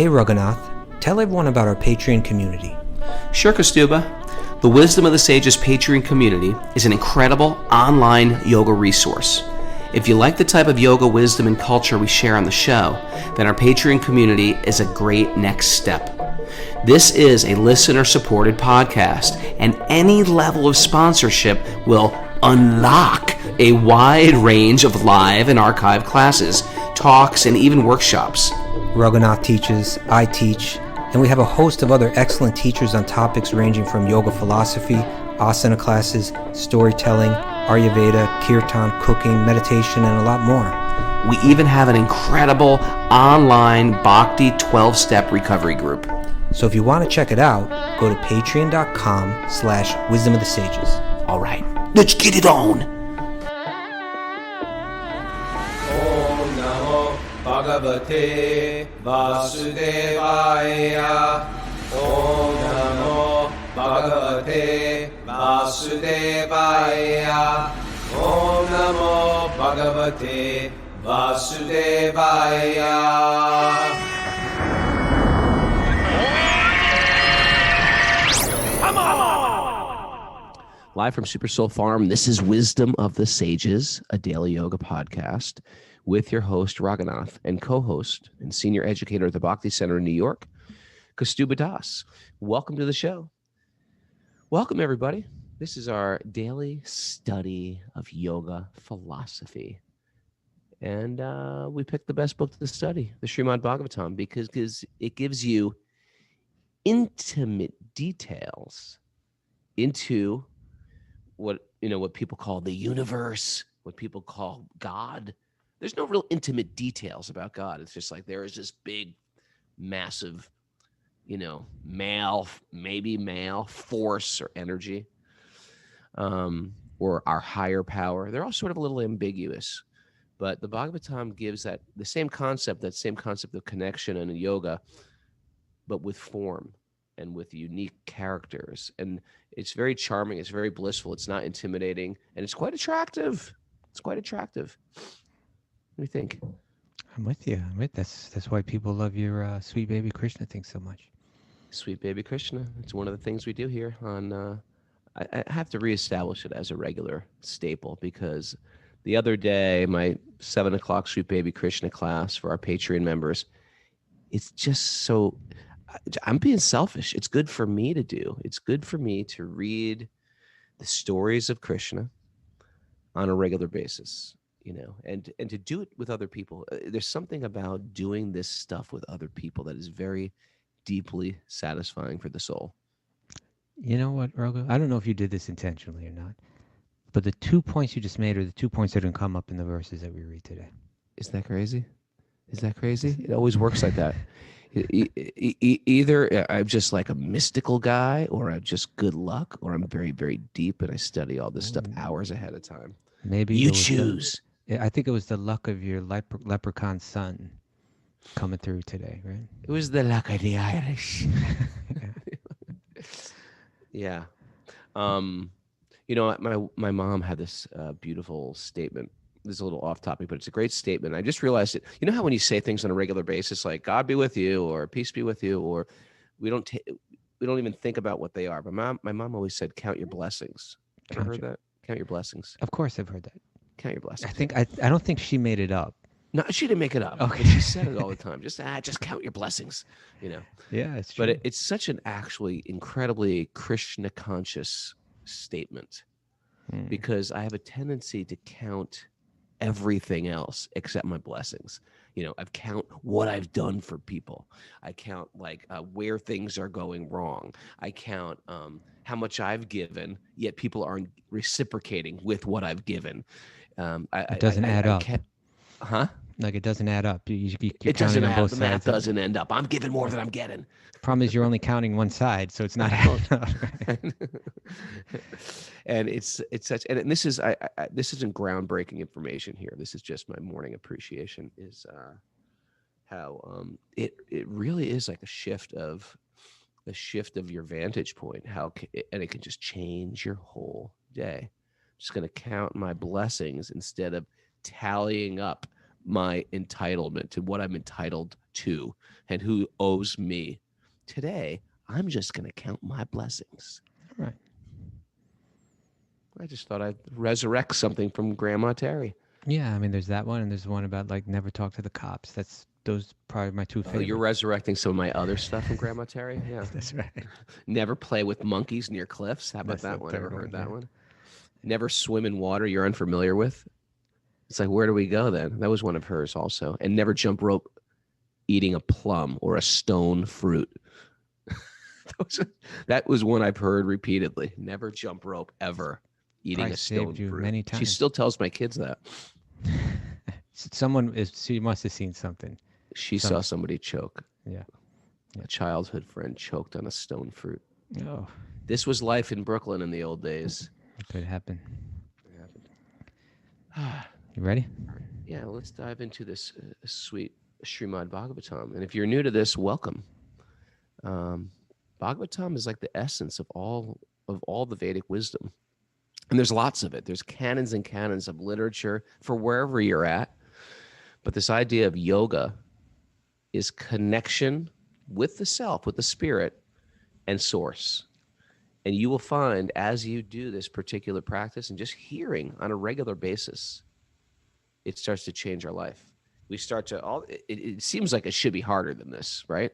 Hey Raghunath, tell everyone about our Patreon community. Sure, Kaustubha. The Wisdom of the Sages Patreon community is an incredible online yoga resource. If you like the type of yoga wisdom and culture we share on the show, then our Patreon community is a great next step. This is a listener-supported podcast, and any level of sponsorship will unlock a wide range of live and archived classes, talks, and even workshops. Raghunath teaches, I teach, and we have a host of other excellent teachers on topics ranging from yoga philosophy, asana classes, storytelling, Ayurveda, kirtan, cooking, meditation, and a lot more. We even have an incredible online Bhakti 12-step recovery group. So if you want to check it out, go to patreon.com/wisdom of the sages. All right, let's get it on. Om Namo Bhagavate Vasudevaya. Om Namo Bhagavate Vasudevaya. Om Namo Bhagavate Vasudevaya. Live from Super Soul Farm, this is Wisdom of the Sages, a daily yoga podcast with your host, Raghunath, and co-host and senior educator at the Bhakti Center in New York, Kaustubha Das. Welcome to the show. Welcome, everybody. This is our daily study of yoga philosophy. And we picked the best book to study, the Srimad Bhagavatam, because it gives you intimate details into what people call the universe, what people call God. There's no real intimate details about God. It's just like there is this big, massive, male force or energy, or our higher power. They're all sort of a little ambiguous, but the Bhagavatam gives that same concept of connection and yoga, but with form and with unique characters. And it's very charming. It's very blissful. It's not intimidating. And it's quite attractive. What do you think? I'm with you. That's why people love your sweet baby Krishna thing so much. Sweet baby Krishna. It's one of the things we do here on, I have to reestablish it as a regular staple, because the other day, my 7 o'clock Sweet Baby Krishna class for our Patreon members, it's just so... I'm being selfish. It's good for me to do. It's good for me to read the stories of Krishna on a regular basis, and to do it with other people. There's something about doing this stuff with other people that is very deeply satisfying for the soul. You know what, Raghu? I don't know if you did this intentionally or not, but the 2 points you just made are the 2 points that didn't come up in the verses that we read today. Isn't that crazy? It always works like that. Either I'm just like a mystical guy, or I'm just good luck, or I'm very, very deep and I study all this stuff hours ahead of time. Maybe you choose. I think it was the luck of your leprechaun son coming through today, right? It was the luck of the Irish. Yeah. My mom had this beautiful statement. This is a little off topic, but it's a great statement. I just realized it. You know how when you say things on a regular basis, like God be with you, or peace be with you, or we don't even think about what they are. But my mom always said, count your blessings. Have you heard that? Count your blessings. Of course I've heard that. Count your blessings. I don't think she made it up. No, she didn't make it up. Okay. But she said it all the time. Just count your blessings, Yeah, it's true. But it's such an actually incredibly Krishna conscious statement, because I have a tendency to count everything else except my blessings. I count what I've done for people. I count where things are going wrong. I count how much I've given, yet people aren't reciprocating with what I've given. It doesn't add up. Huh? Like it doesn't add up. It doesn't add up. The math doesn't end up. I'm giving more than I'm getting. Problem is you're only counting one side, so it's not adding up. And it's such, and this is this isn't groundbreaking information here. This is just my morning appreciation. Is how it really is like a shift of your vantage point. And it can just change your whole day. I'm just going to count my blessings instead of tallying up my entitlement, to what I'm entitled to, and who owes me. Today, I'm just going to count my blessings. All right. I just thought I'd resurrect something from Grandma Terry. Yeah, I mean, there's that one, and there's one about like never talk to the cops. Those probably my two Oh, favorites. you're resurrecting some of my other stuff from Grandma Terry? Yeah. That's right. Never play with monkeys near cliffs. How about That's that the one? Ever third heard one, that yeah. one? Never swim in water you're unfamiliar with. It's like, where do we go then? That was one of hers also. And never jump rope eating a plum or a stone fruit. That was one I've heard repeatedly. Never jump rope ever eating Probably a stone saved you fruit. many She times. still tells my kids that. She must have seen something. She saw somebody choke. Yeah. A childhood friend choked on a stone fruit. Oh, This was life in Brooklyn in the old days. it could happen. You ready? Yeah, let's dive into this sweet Srimad Bhagavatam. And if you're new to this, welcome. Bhagavatam is like the essence of all the Vedic wisdom. And there's lots of it. There's canons and canons of literature for wherever you're at. But this idea of yoga is connection with the self, with the spirit, and source. And you will find as you do this particular practice and just hearing on a regular basis, it starts to change our life. We start to, it seems like it should be harder than this, right?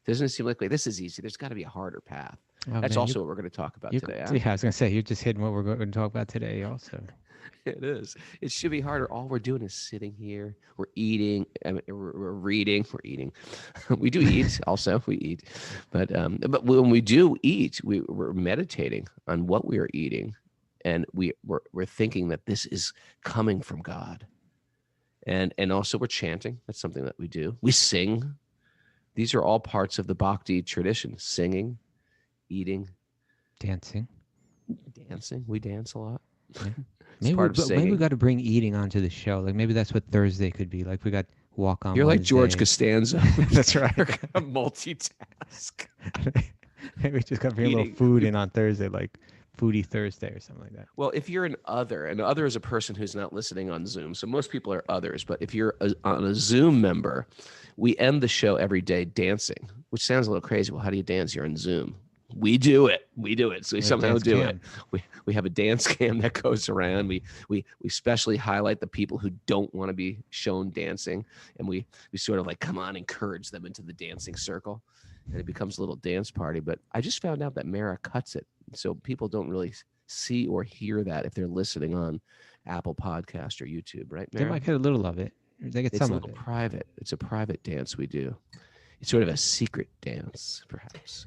Doesn't it seem like this is easy? There's got to be a harder path. Oh, That's man, also what we're going to talk about today. Huh? Yeah, I was going to say, you're just hitting what we're going to talk about today also. It is. It should be harder. All we're doing is sitting here. We're eating. We're reading. We're eating. We do eat also. We eat. But when we do eat, we're meditating on what we are eating. And we're thinking that this is coming from God. And also we're chanting. That's something that we do. We sing. These are all parts of the Bhakti tradition. Singing, eating. Dancing. We dance a lot. Yeah. Maybe we got to bring eating onto the show. Like maybe that's what Thursday could be. Like we got walk on. You're Wednesday. like George Costanza. That's right. You're gonna multitask. Maybe we just got to bring a little food in on Thursday, like Foodie Thursday or something like that. Well, if you're an other is a person who's not listening on Zoom. So most people are others. But if you're on a Zoom member, we end the show every day dancing, which sounds a little crazy. Well, how do you dance? You're on Zoom. We do it. So we somehow do it. We have a dance cam that goes around. We especially highlight the people who don't want to be shown dancing, and we sort of like come on, encourage them into the dancing circle, and it becomes a little dance party. But I just found out that Mara cuts it, so people don't really see or hear that if they're listening on Apple Podcast or YouTube, right, Mara? They might get a little of it. They get some of it. Private. It's a private dance we do. It's sort of a secret dance, perhaps.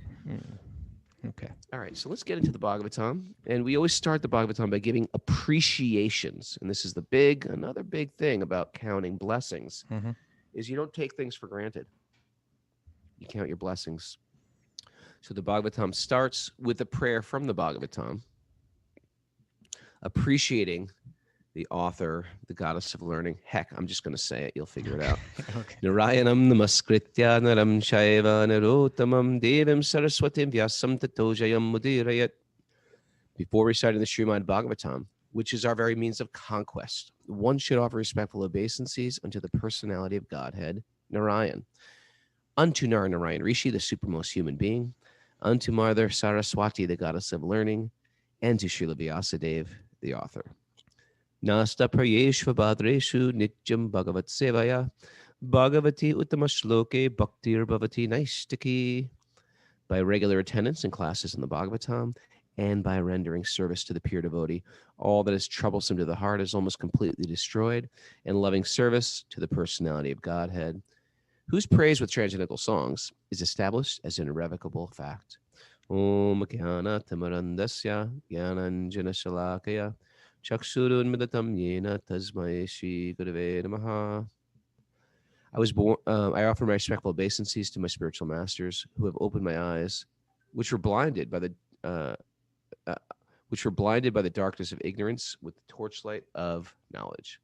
Okay. All right, so let's get into the Bhagavatam. And we always start the Bhagavatam by giving appreciations. And this is another big thing about counting blessings, is you don't take things for granted. You count your blessings. So the Bhagavatam starts with a prayer from the Bhagavatam, appreciating the author, the goddess of learning. Heck, I'm just going to say it. You'll figure it out. Okay. Narayanam namaskritya naram shaiva narottamam devim saraswatim vyasam tatojayam mudirayat. Before reciting the Srimad Bhagavatam, which is our very means of conquest, one should offer respectful obeisances unto the personality of Godhead, Narayan, unto Narayan Rishi, the supermost human being, unto Mother Saraswati, the goddess of learning, and to Srila Vyasadeva, the author. Nasta prayeshva badreshu nityam bhagavat sevaya bhagavati uttama shloke bhaktir bhavati naistaki. By regular attendance in classes in the Bhagavatam and by rendering service to the pure devotee, all that is troublesome to the heart is almost completely destroyed, and loving service to the personality of Godhead, whose praise with transcendental songs is established as an irrevocable fact. Om Jnana Tamarandasya Jnananjana Shalakaya Chakshurun Midatam Yena Tasmai Shri Gurave Namaha. I was born. I offer my respectful obeisances to my spiritual masters who have opened my eyes, which were blinded by the darkness of ignorance with the torchlight of knowledge.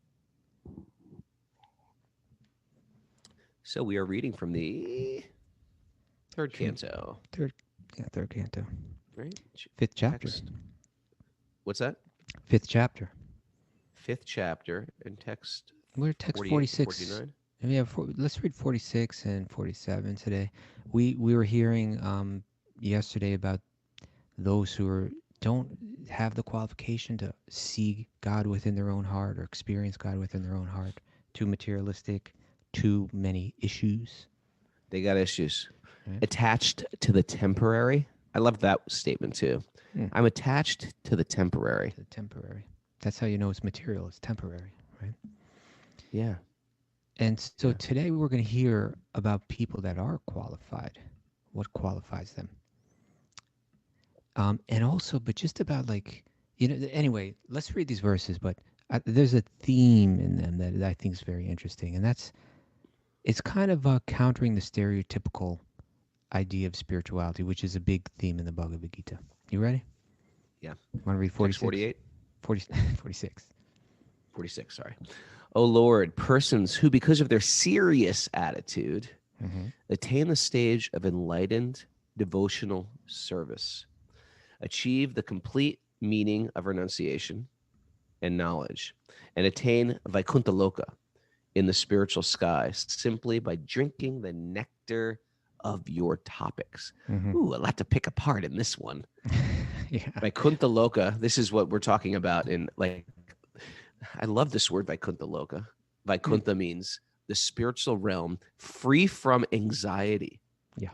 So we are reading from the third canto. Third canto. Right? Fifth chapter. Text. What's that? Fifth chapter. Fifth chapter and text We're at text 48 to 46. 49? Yeah, let's read 46 and 47 today. We were hearing yesterday about those who don't have the qualification to see God within their own heart or experience God within their own heart. Too materialistic, too many issues. They got issues. Right? Attached to the temporary. I love that statement too. Hmm. I'm attached to the temporary. To the temporary. That's how you know it's material. It's temporary, right? Yeah. And so Yeah. today we're going to hear about people that are qualified. What qualifies them? And also, but just about anyway, let's read these verses, but there's a theme in them that I think is very interesting. And it's kind of countering the stereotypical idea of spirituality, which is a big theme in the Bhagavad Gita. You ready? Yeah. Want to read 46? 48? 46. 46, sorry. O Lord, persons who, because of their serious attitude, attain the stage of enlightened devotional service, achieve the complete meaning of renunciation and knowledge, and attain Vaikuntha Loka in the spiritual sky simply by drinking the nectar of your topics. Ooh, a lot to pick apart in this one. Yeah. Vaikuntha Loka, this is what we're talking about in I love this word Vaikuntha Loka. Vaikuntha means the spiritual realm free from anxiety. Yeah.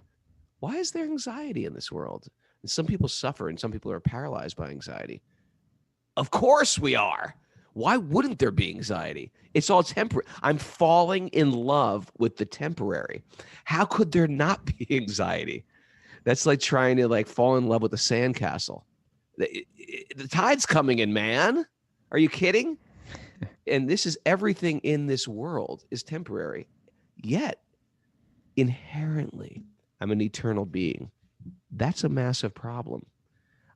Why is there anxiety in this world? And some people suffer and some people are paralyzed by anxiety. Of course we are. Why wouldn't there be anxiety? It's all temporary. I'm falling in love with the temporary. How could there not be anxiety? That's like trying to fall in love with a sandcastle. The tide's coming in, man. Are you kidding? And this is everything in this world is temporary. Yet, inherently, I'm an eternal being. That's a massive problem.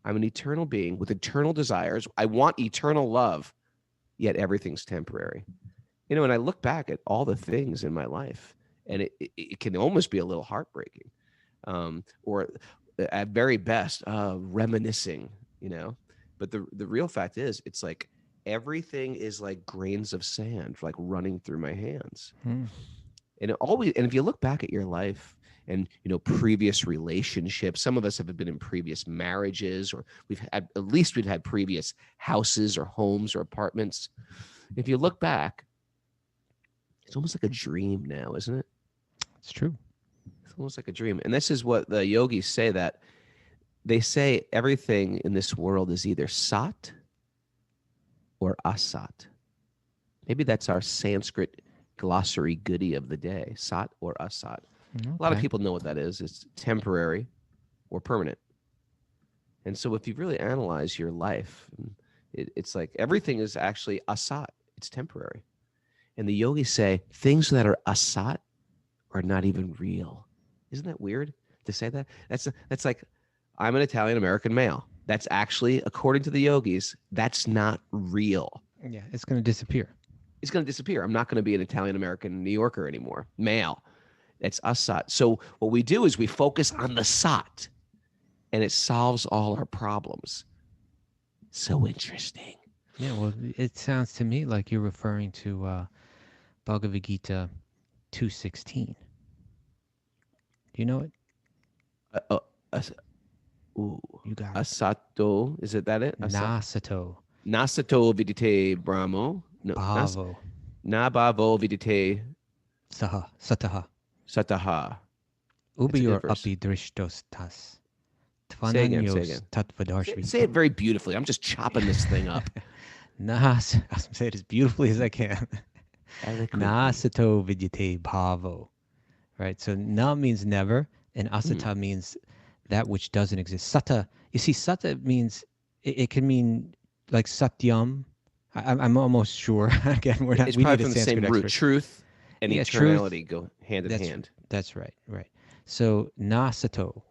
I'm an eternal being with eternal desires. I want eternal love, yet everything's temporary. And I look back at all the things in my life, and it can almost be a little heartbreaking, or at very best, reminiscing, But the real fact is, it's like everything is like grains of sand, running through my hands. And if you look back at your life and, previous relationships, some of us have been in previous marriages, or we've had previous houses or homes or apartments. If you look back, it's almost like a dream now, isn't it? It's true. It's almost like a dream. And this is what the yogis say, that they say everything in this world is either sat or asat. Maybe that's our Sanskrit glossary goodie of the day, sat or asat. Okay. A lot of people know what that is. It's temporary or permanent. And so if you really analyze your life, it's like everything is actually asat. It's temporary. And the yogis say things that are asat are not even real. Isn't that weird to say that? That's like, I'm an Italian American male. That's actually, according to the yogis, that's not real. Yeah, it's going to disappear. It's going to disappear. I'm not going to be an Italian American New Yorker anymore. Male. It's asat. So what we do is we focus on the sat, and it solves all our problems. So interesting. Yeah, well, it sounds to me like you're referring to Bhagavad Gita 2:16. Do you know it? Ooh. You got it. Asato. Is it that it? Nasato. Nasato vidite brahmo. No. Bhavo. Nabhavo vidite Saha. Sataha. sataha. Ubiyor verse. api drishtos tas. Say again. Tvananyos tatvadarshvi. Say it very beautifully. I'm just chopping this thing up. I'll say it as beautifully as I can. Nasato vidyate bhavo. Right? So na means never, and asata means that which doesn't exist. Sata, you see, sata means, it can mean like satyam. I'm almost sure. Again, It's we probably need a from the same Sanskrit root. expert. Truth and Yeah, eternality go hand in hand. That's right. So nasato,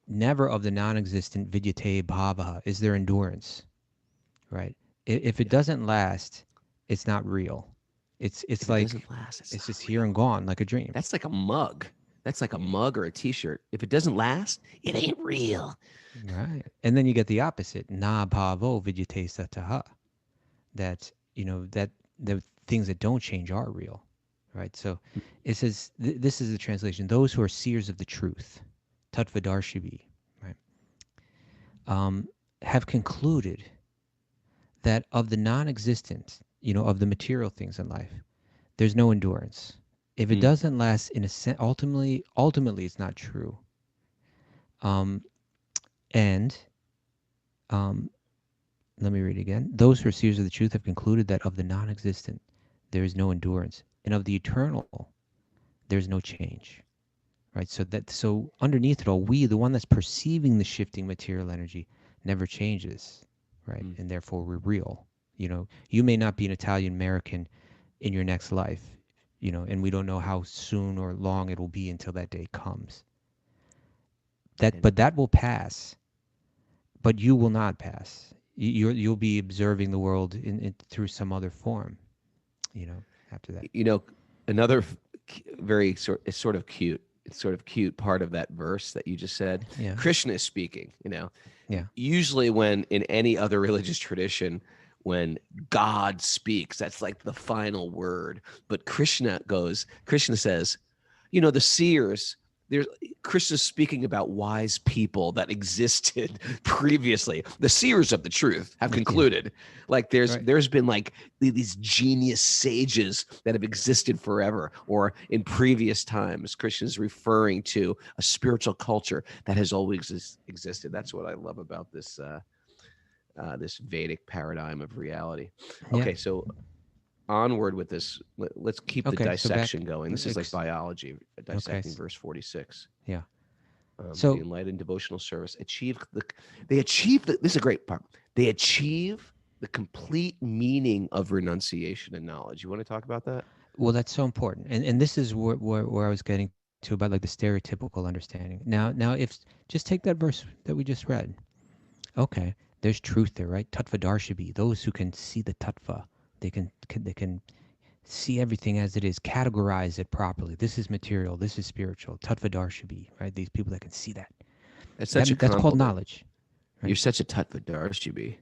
never of the non-existent vidyate bhava is there endurance, right? If it doesn't last, it's not real. It's like, it doesn't last, it's just here and gone like a dream. That's like a mug. That's like a mug or a T-shirt. If it doesn't last, it ain't real. Right. And then you get the opposite. Na bhavo vidyate sataha. That, that the things that don't change are real, right? So it says, this is the translation, those who are seers of the truth, tattvadarshibhi, right, have concluded that of the non-existent, of the material things in life, there's no endurance. If it doesn't last in a sense, ultimately it's not true. And let me read again. Those who are seers of the truth have concluded that of the non-existent, there is no endurance, and of the eternal, there's no change. Right? So underneath it all, we, the one that's perceiving the shifting material energy, never changes, right? And therefore we're real. You may not be an Italian American in your next life, and we don't know how soon or long it will be until that day comes. But that will pass. But you will not pass. You'll be observing the world through some other form, after that. Another very sort of cute, part of that verse that you just said. Yeah. Krishna is speaking, Yeah. Usually when in any other religious tradition, when God speaks, that's like the final word. But Krishna says, the seers, Krishna's speaking about wise people that existed previously. The seers of the truth have concluded. Like there's been like these genius sages that have existed forever, or in previous times. Krishna's referring to a spiritual culture that has always existed. That's what I love about this this Vedic paradigm of reality. Okay, so onward with this. Let's keep the dissection going. This is like biology, dissecting verse 46. Yeah. So the enlightened devotional service they achieve this is a great part. They achieve the complete meaning of renunciation and knowledge. You want to talk about that? Well, that's so important. And this is where I was getting to about like the stereotypical understanding. Now if just take that verse that we just read. Okay, there's truth there, right? Tattvadarshibhi, those who can see the tattva. They can see everything as it is, categorize it properly. This is material, this is spiritual. Tattvadarshibhi, right? These people that can see that. That's that's called knowledge. Right? You're such a tattvadarshibhi.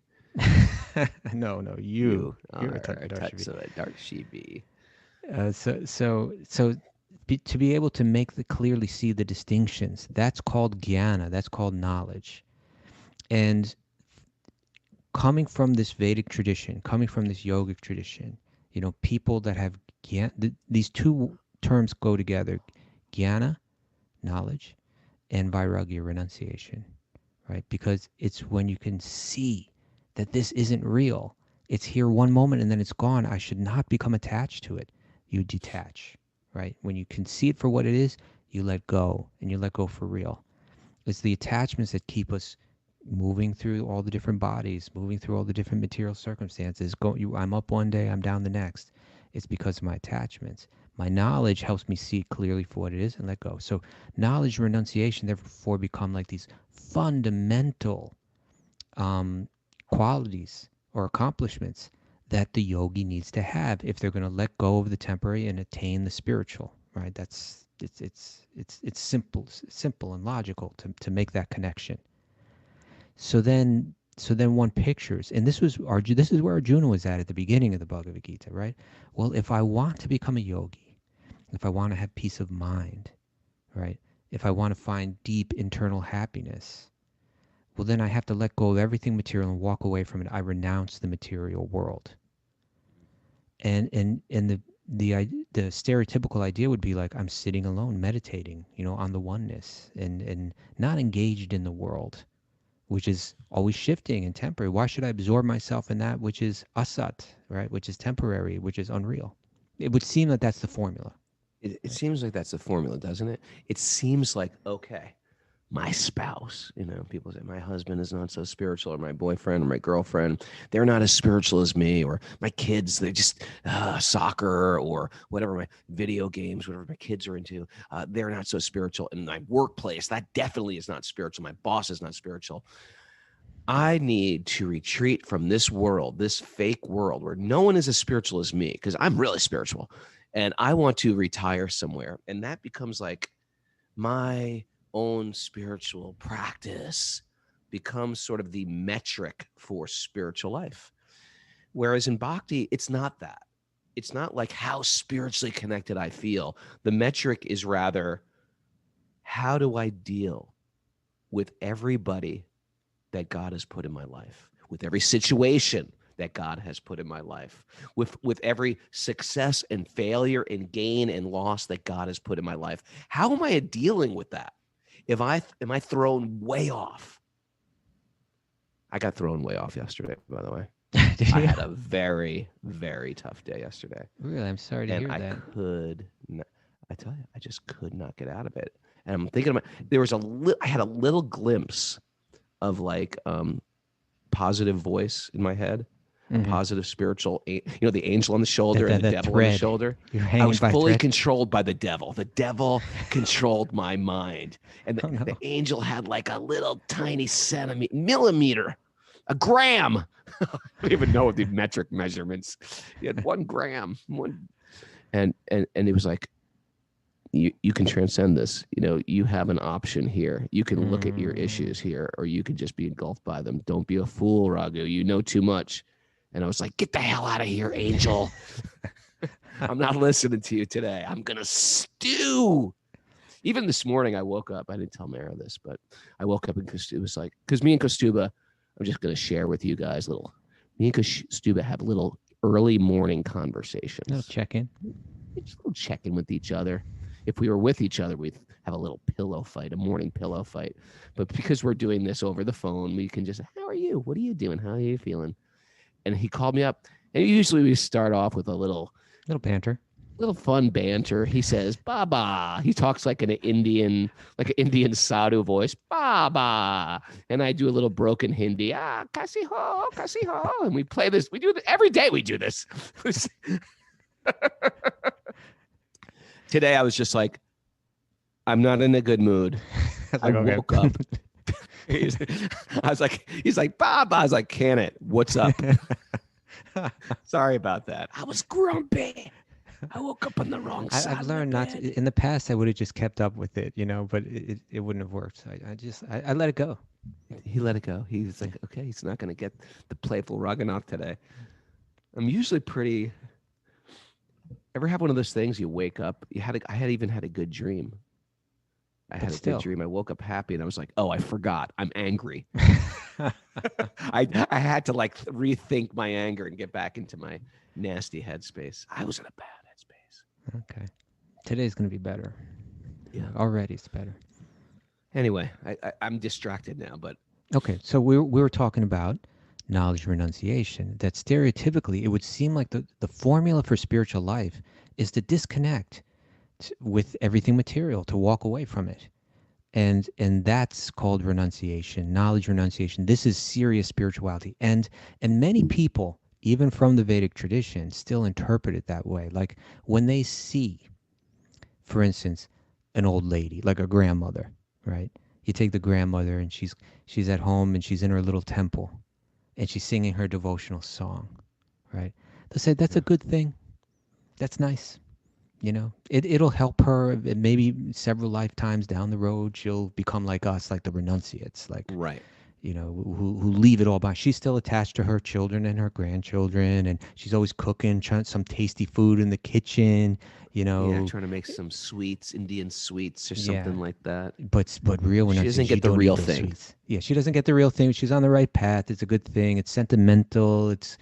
No, you're a tattvadarshibhi. To be able to clearly see the distinctions, that's called jnana, that's called knowledge. And coming from this Vedic tradition, coming from this yogic tradition, people that have these two terms go together: jnana, knowledge, and vairagya, renunciation, right? Because it's when you can see that this isn't real. It's here one moment and then it's gone. I should not become attached to it. You detach, right? When you can see it for what it is, you let go, and you let go for real. It's the attachments that keep us moving through all the different bodies, moving through all the different material circumstances. I'm up one day, I'm down the next. It's because of my attachments. My knowledge helps me see clearly for what it is and let go. So knowledge and renunciation therefore become like these fundamental qualities or accomplishments that the yogi needs to have if they're going to let go of the temporary and attain the spiritual, right? It's simple and logical to make that connection. So then one pictures, and this is where Arjuna was at the beginning of the Bhagavad Gita, right? Well, if I want to become a yogi, if I want to have peace of mind, right? If I want to find deep internal happiness, well, then I have to let go of everything material and walk away from it. I renounce the material world. And the stereotypical idea would be like, I'm sitting alone, meditating, on the oneness and not engaged in the world, which is always shifting and temporary. Why should I absorb myself in that which is asat, right? Which is temporary, which is unreal. It would seem that that's the formula. It seems like that's the formula, doesn't it? It seems like, okay, my spouse, people say my husband is not so spiritual, or my boyfriend or my girlfriend, they're not as spiritual as me, or my kids, they just soccer or whatever, my video games, whatever my kids are into, they're not so spiritual. In my workplace, that definitely is not spiritual. My boss is not spiritual. I need to retreat from this world, this fake world where no one is as spiritual as me, because I'm really spiritual, and I want to retire somewhere. And that becomes like my own spiritual practice becomes sort of the metric for spiritual life. Whereas in bhakti, it's not that. it's not like how spiritually connected I feel. The metric is rather, how do I deal with everybody that God has put in my life, with every situation that God has put in my life, with every success and failure and gain and loss that God has put in my life? How am I dealing with that? Am I thrown way off? I got thrown way off yesterday, by the way. I had a very, very tough day yesterday. Really, I'm sorry to And hear I that. could not, I tell you, I just could not get out of it. And I'm thinking about, I had a little glimpse of like positive voice in my head, a positive spiritual, the angel on the shoulder and the devil on the shoulder. I was fully controlled by the devil. The devil controlled my mind. And the angel had like a little tiny millimeter, a gram. I don't even know the metric measurements. He had 1 gram. And it was like, you can transcend this. You have an option here. You can look at your issues here, or you can just be engulfed by them. Don't be a fool, Raghu. You know too much. And I was like, get the hell out of here, angel. I'm not listening to you today. I'm going to stew. Even this morning, I woke up. I didn't tell Mara this, but I woke up and it was like, because me and Kaustubha, I'm just going to share with you guys me and Kaustubha have little early morning conversations. No check-in. Just a little check-in with each other. If we were with each other, we'd have a little pillow fight, a morning pillow fight. But because we're doing this over the phone, we can just, how are you? What are you doing? How are you feeling? And he called me up. And usually we start off with a little banter. Little fun banter. He says, Baba. He talks like an Indian sadhu voice. Baba. And I do a little broken Hindi. Kasi ho, kasi ho. And we play this. We do it every day. We do this. Today I was just like, I'm not in a good mood. I woke up. He's like, Baba. I was like, can it? What's up? Sorry about that. I was grumpy. I woke up on the wrong side. I've learned not to. In the past, I would have just kept up with it, but it wouldn't have worked. I let it go. He let it go. He's like, okay, he's not going to get the playful Raghunath today. I'm usually pretty. Ever have one of those things you wake up? I had even had a good dream. I had a good dream. I woke up happy and I was like, oh, I forgot. I'm angry. I had to like rethink my anger and get back into my nasty headspace. I was in a bad headspace. Okay. Today's going to be better. Yeah. Already it's better. Anyway, I'm distracted now, but. Okay. So we were talking about knowledge renunciation, that stereotypically it would seem like the formula for spiritual life is to disconnect with everything material, to walk away from it. And that's called renunciation, knowledge renunciation. This is serious spirituality. And many people, even from the Vedic tradition, still interpret it that way. Like when they see, for instance, an old lady, like a grandmother, right? You take the grandmother and she's at home and she's in her little temple and she's singing her devotional song, right? They'll say, that's a good thing. That's nice. It'll help her. Maybe several lifetimes down the road, she'll become like us, like the renunciates, like, right. Who leave it all behind. She's still attached to her children and her grandchildren, and she's always cooking, trying some tasty food in the kitchen, Yeah, trying to make some sweets, Indian sweets or something like that. But real renunciation, she doesn't get the real thing. Sweets. Yeah, she doesn't get the real thing. She's on the right path. It's a good thing. It's sentimental. It's,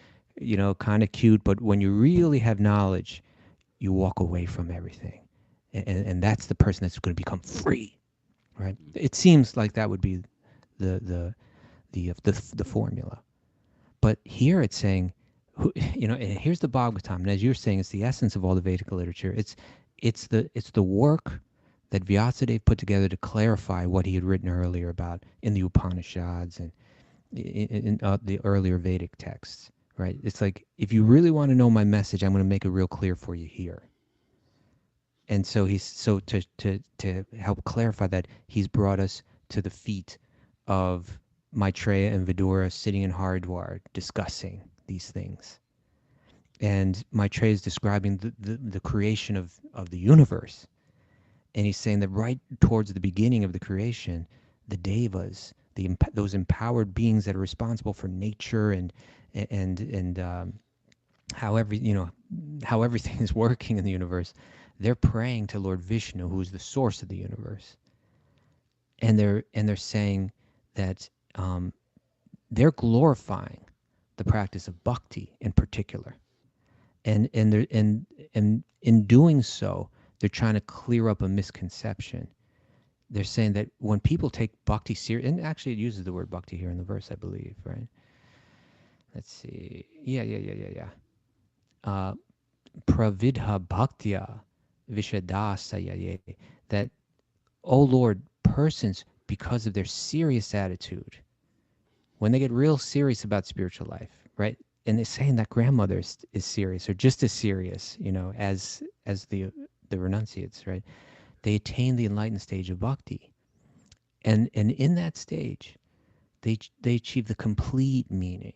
kind of cute. But when you really have knowledge, you walk away from everything. And that's the person that's going to become free, right? It seems like that would be the formula. But here it's saying, and here's the Bhagavatam, and as you're saying, it's the essence of all the Vedic literature. It's the work that Vyasadeva put together to clarify what he had written earlier about in the Upanishads and in the earlier Vedic texts, right? It's like, if you really want to know my message, I'm going to make it real clear for you here. And so to help clarify that, he's brought us to the feet of Maitreya and Vidura sitting in Haridwar discussing these things. And Maitreya is describing the creation of the universe. And he's saying that right towards the beginning of the creation, the devas, those empowered beings that are responsible for nature and how everything is working in the universe, they're praying to Lord Vishnu, who is the source of the universe, and they're saying that they're glorifying the practice of bhakti in particular, and they're and in doing so, they're trying to clear up a misconception. They're saying that when people take bhakti serious, and actually it uses the word bhakti here in the verse, I believe, right? Let's see. Yeah. Pravidha bhaktya vishadasayaye. That, oh Lord, persons, because of their serious attitude, when they get real serious about spiritual life, right? And they're saying that grandmother is serious, or just as serious, as the renunciates, right? They attain the enlightened stage of bhakti, and in that stage, they achieve the complete meaning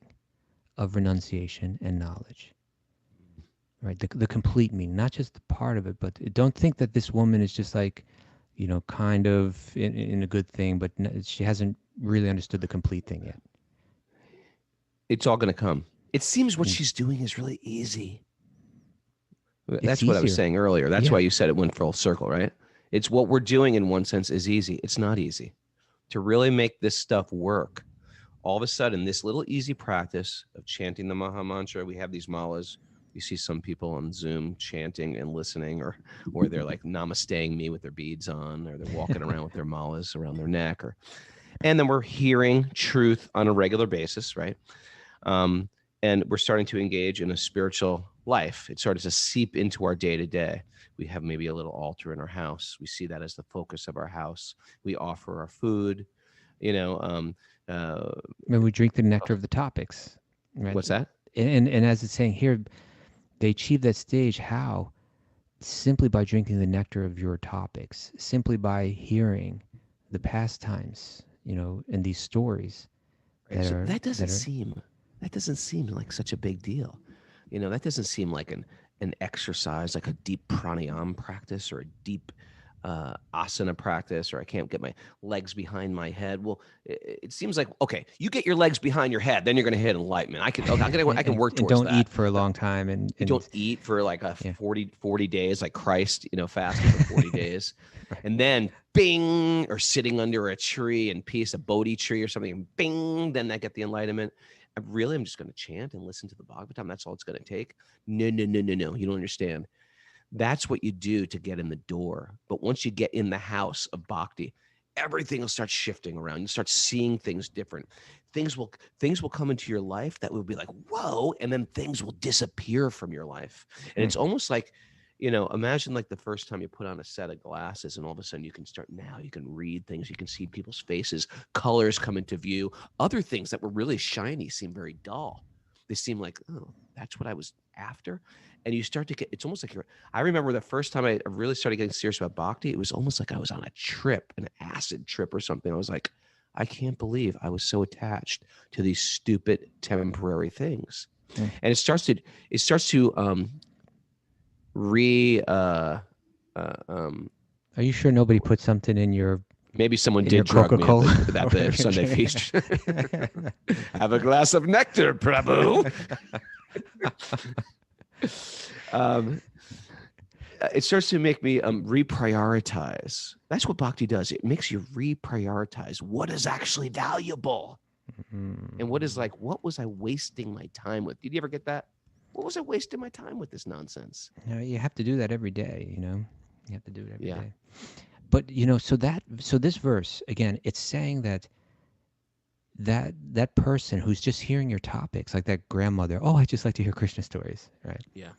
of renunciation and knowledge, right? The complete meaning, not just the part of it. But don't think that this woman is just like, kind of in a good thing, but she hasn't really understood the complete thing yet. It's all going to come. It seems what she's doing is really easy. That's It's what I was easier. saying earlier. That's Yeah. why you said it went full circle, right? It's what we're doing in one sense is easy. It's not easy. To really make this stuff work, all of a sudden, this little easy practice of chanting the Maha Mantra, we have these malas. You see some people on Zoom chanting and listening, or they're like namasteing me with their beads on, or they're walking around with their malas around their neck, and then we're hearing truth on a regular basis, right? And we're starting to engage in a spiritual life. It started to seep into our day-to-day. We have maybe a little altar in our house. We see that as the focus of our house. We offer our food, And we drink the nectar of the topics, right? What's that? And as it's saying here, they achieve that stage how? Simply by drinking the nectar of your topics, simply by hearing the pastimes, and these stories That doesn't seem like such a big deal. That doesn't seem like an exercise, like a deep pranayama practice or a deep asana practice, or I can't get my legs behind my head. Well, it seems like, okay, you get your legs behind your head, then you're going to hit enlightenment. I can work towards don't that. eat for a long time, and don't eat for like a Yeah. 40 days, like Christ, fasting for 40 days. Right. And then bing, or sitting under a tree and peace, a Bodhi tree or something, and bing, then I get the enlightenment. I'm just going to chant and listen to the Bhagavatam. That's all it's going to take. No. You don't understand. That's what you do to get in the door. But once you get in the house of bhakti, everything will start shifting around. You start seeing things different. Things will come into your life that will be like, whoa, and then things will disappear from your life. And it's almost like, imagine like the first time you put on a set of glasses, and all of a sudden you can read things. You can see people's faces, colors come into view. Other things that were really shiny seem very dull. They seem like, oh, that's what I was after. And you start to get, it's almost like I remember the first time I really started getting serious about bhakti, it was almost like I was on a trip, an acid trip or something. I was like, I can't believe I was so attached to these stupid temporary things. And it starts to Are you sure nobody put something in your maybe someone in did your drug me Coca-Cola? at the Sunday feast. Have a glass of nectar, Prabhu. It starts to make me reprioritize. That's what bhakti does. It makes you reprioritize what is actually valuable. And what is like, what was I wasting my time with? Did you ever get that? What was I wasting my time with this nonsense? You have to do that every day, You have to do it every Yeah. day. But, so this verse, again, it's saying that person who's just hearing your topics, like that grandmother, oh, I just like to hear Krishna stories, right? Yeah.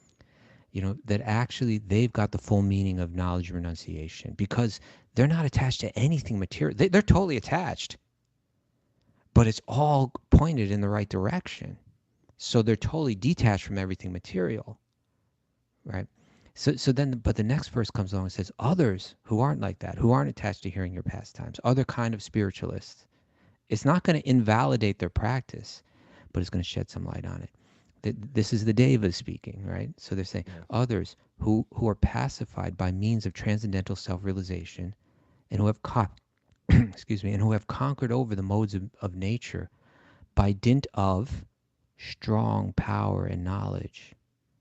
That actually they've got the full meaning of knowledge renunciation, because they're not attached to anything material. They're totally attached, but it's all pointed in the right direction. So they're totally detached from everything material, right? So then, but the next verse comes along and says, others who aren't like that, who aren't attached to hearing your pastimes, other kind of spiritualists, it's not going to invalidate their practice, but it's going to shed some light on it. This is the Devas speaking, right? So they're saying others who are pacified by means of transcendental self-realization, and who have and who have conquered over the modes of nature by dint of strong power and knowledge.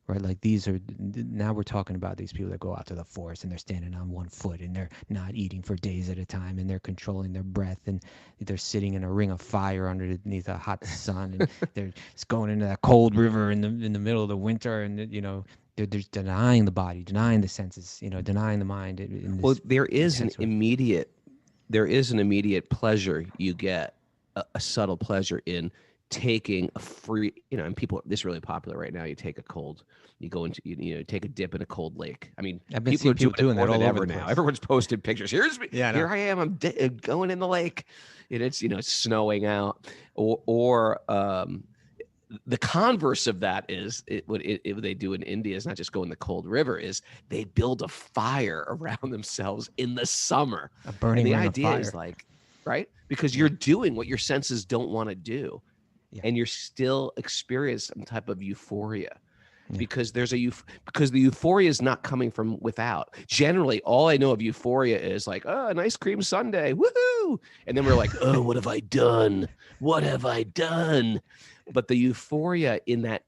right? Like now we're talking about these people that go out to the forest and they're standing on one foot and they're not eating for days at a time and they're controlling their breath and they're sitting in a ring of fire underneath a hot sun and they're just going into that cold river in the middle of the winter and they're just denying the body, denying the senses, denying the mind. Well, there is an immediate pleasure you get, a subtle pleasure in taking a free, and people, this is really popular right now. You take a cold, you go into, take a dip in a cold lake. I mean, I've been seeing people doing that all over now. Everyone's posted pictures. Here's me. Yeah, here I am. I'm going in the lake, and it's it's snowing out. Or the converse of that is what they do in India is not just go in the cold river. Is they build a fire around themselves in the summer. A burning ring of fire. Is like, right? Because you're doing what your senses don't want to do. Yeah. And you're still experiencing some type of euphoria, because there's because the euphoria is not coming from without. Generally, all I know of euphoria is like, oh, an ice cream sundae, woohoo! And then we're like, oh, what have I done? What have I done? But the euphoria in that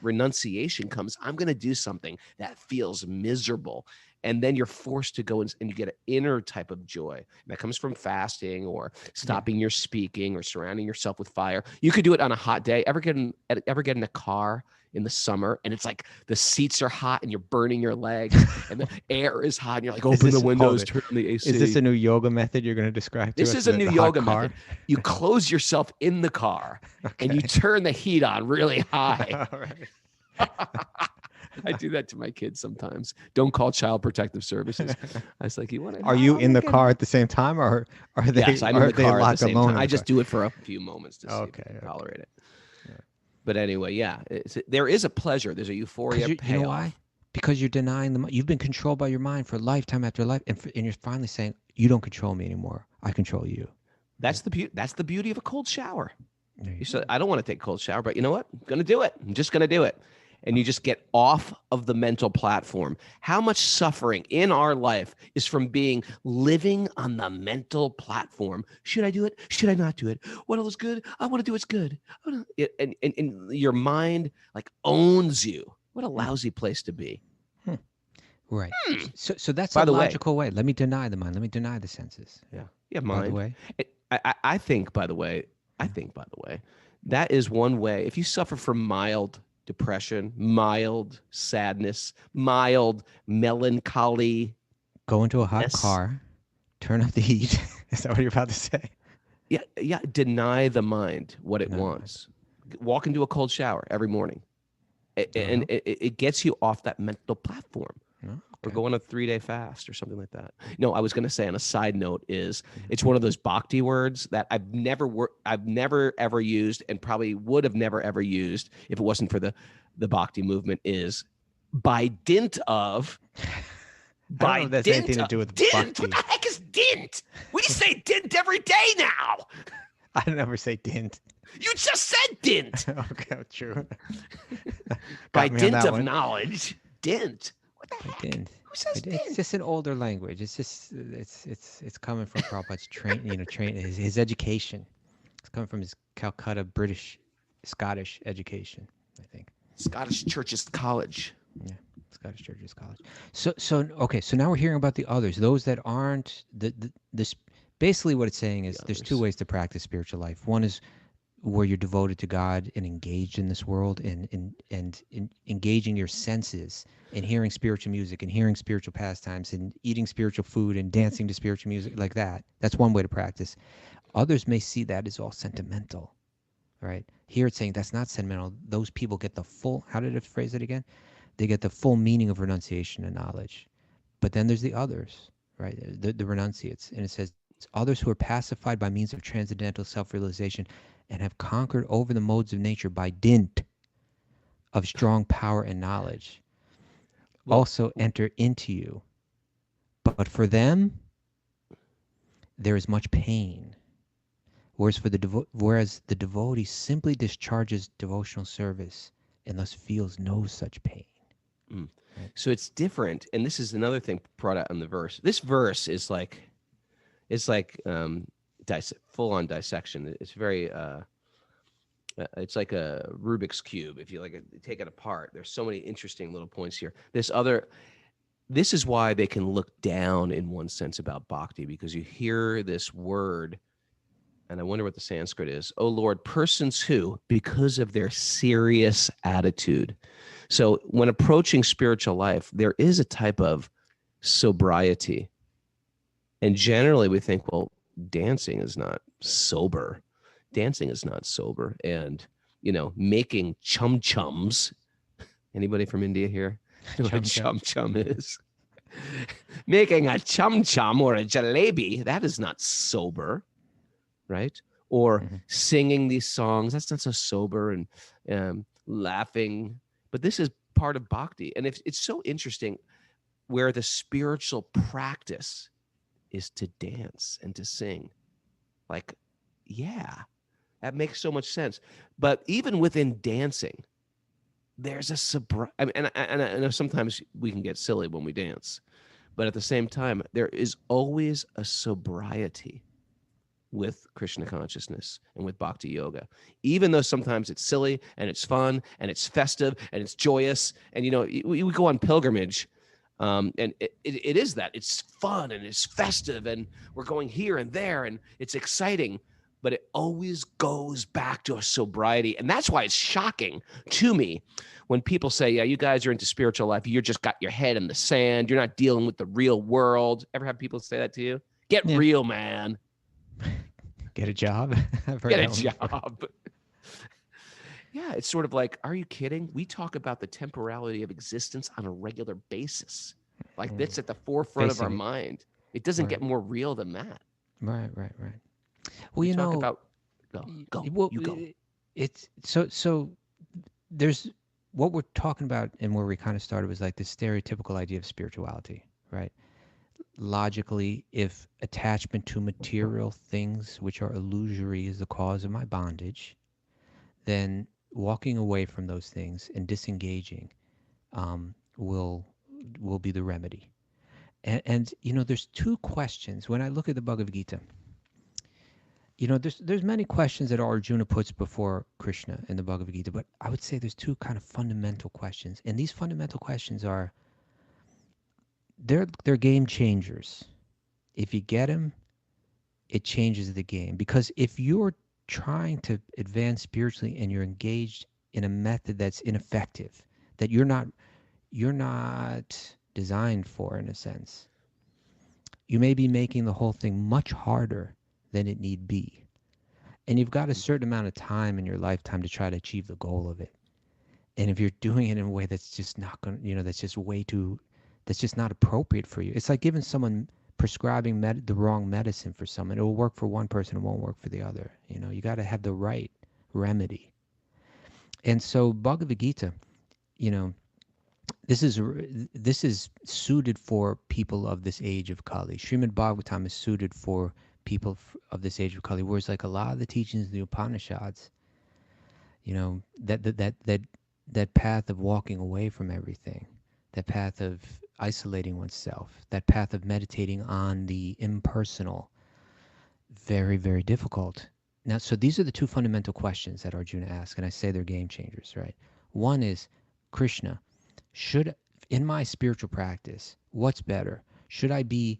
renunciation comes, I'm going to do something that feels miserable. And then you're forced to go and you get an inner type of joy that comes from fasting or stopping your speaking or surrounding yourself with fire. You could do it on a hot day. Ever get in a car in the summer and it's like the seats are hot and you're burning your legs and the air is hot and you're like, open the windows, turn the AC. Is this a new yoga method you're going to describe to us? This is a new yoga method. You close yourself in the car and you turn the heat on really high. All right. I do that to my kids sometimes. Don't call Child Protective Services. I was like, Are you in the car at the same time, or are they? Yes, I'm in the car at the same time. I just do do it for a few moments to see if I can tolerate it. Yeah. But anyway, there is a pleasure. There's a euphoria. You know why? Because you're denying the. You've been controlled by your mind for lifetime after life, and you're finally saying, "You don't control me anymore. I control you." That's the beauty of a cold shower. You said, "I don't want to take a cold shower, but you know what? I'm going to do it. I'm just going to do it." And you just get off of the mental platform. How much suffering in our life is from living on the mental platform? Should I do it? Should I not do it? What else is good? I want to do what's good. And your mind like owns you. What a lousy place to be. Right. So that's a logical way. Let me deny the mind. Let me deny the senses. Yeah. Mind. By the way, I think, by the way, that is one way. If you suffer from mild depression, mild sadness, mild melancholy, go into a hot car, turn up the heat. Is that what you're about to say? Yeah. Deny the mind what it wants. Walk into a cold shower every morning, and it gets you off that mental platform. Or go on a 3-day fast or something like that. No, I was going to say on a side note is it's one of those Bhakti words that I've never ever used and probably would have never ever used if it wasn't for the Bhakti movement is by dint of. I don't know if that's anything to do with dint. Bhakti. What the heck is dint? We say dint every day now. I never say dint. You just said dint. Okay, true. By dint of knowledge, dint. What the heck? Dint. Who says dint? It's just an older language. It's just it's coming from Prabhupada's his education. It's coming from his Calcutta Scottish education, I think. Scottish Church's College. Yeah, Scottish Church's College. So now we're hearing about the others, those that aren't this. Basically, what it's saying is there's two ways to practice spiritual life. One is where you're devoted to God and engaged in this world and engaging your senses and hearing spiritual music and hearing spiritual pastimes and eating spiritual food and dancing to spiritual music like that. That's one way to practice. Others may see that as all sentimental, right? Here it's saying that's not sentimental. Those people get the full, how did it phrase it again? They get the full meaning of renunciation and knowledge. But then there's the others, right? The renunciates. And it says, others who are pacified by means of transcendental self-realization and have conquered over the modes of nature by dint of strong power and knowledge, also enter into you. But for them, there is much pain. Whereas the devotee simply discharges devotional service and thus feels no such pain. Right? So it's different, and this is another thing brought out in the verse. This verse is like full-on dissection. It's very It's like a Rubik's cube. If you take it apart, there's so many interesting little points here. This is why they can look down in one sense about bhakti, because you hear this word, and I wonder what the Sanskrit is. Oh Lord, persons who, because of their serious attitude. So when approaching spiritual life, there is a type of sobriety. And generally we think, well, dancing is not sober. Dancing is not sober. And, making chum-chums. Anybody from India here? What a chum-chum is? Making a chum-chum or a jalebi, that is not sober, right? Or singing these songs, that's not so sober, and laughing. But this is part of bhakti. And it's so interesting where the spiritual practice is to dance and to sing. Like, yeah, that makes so much sense. But even within dancing, there's a sobriety. I mean, and I know sometimes we can get silly when we dance, but at the same time, there is always a sobriety with Krishna consciousness and with bhakti yoga, even though sometimes it's silly and it's fun and it's festive and it's joyous. And, we go on pilgrimage, and it is that. It's fun and it's festive and we're going here and there and it's exciting, but it always goes back to a sobriety. And that's why it's shocking to me when people say, yeah, you guys are into spiritual life. You're just got your head in the sand. You're not dealing with the real world. Ever have people say that to you? Get real, man. Get a job. Get a job. Yeah, it's sort of like, are you kidding? We talk about the temporality of existence on a regular basis. Like that's at the forefront of our mind. It doesn't get more real than that. Right. Well, go. It's so there's what we're talking about, and where we kind of started was like the stereotypical idea of spirituality, right? Logically, if attachment to material things which are illusory is the cause of my bondage, then walking away from those things and disengaging will be the remedy. And there's two questions when I look at the Bhagavad Gita. There's many questions that Arjuna puts before Krishna in the Bhagavad Gita, but I would say there's two kind of fundamental questions, and these fundamental questions are they're game changers. If you get them, it changes the game. Because if you're trying to advance spiritually and you're engaged in a method that's ineffective, that you're not designed for, in a sense, you may be making the whole thing much harder than it need be. And you've got a certain amount of time in your lifetime to try to achieve the goal of it. And if you're doing it in a way that's just not going to, that's just not appropriate for you. It's like giving someone, prescribing the wrong medicine for someone. It will work for one person, it won't work for the other. You got to have the right remedy. And so Bhagavad Gita, this is suited for people of this age of Kali. Srimad Bhagavatam is suited for people of this age of Kali, whereas like a lot of the teachings of the Upanishads, that path of walking away from everything, that path of isolating oneself, that path of meditating on the impersonal, very, very difficult. Now, so these are the two fundamental questions that Arjuna asks, and I say they're game changers, right? One is, Krishna, in my spiritual practice, what's better? Should I be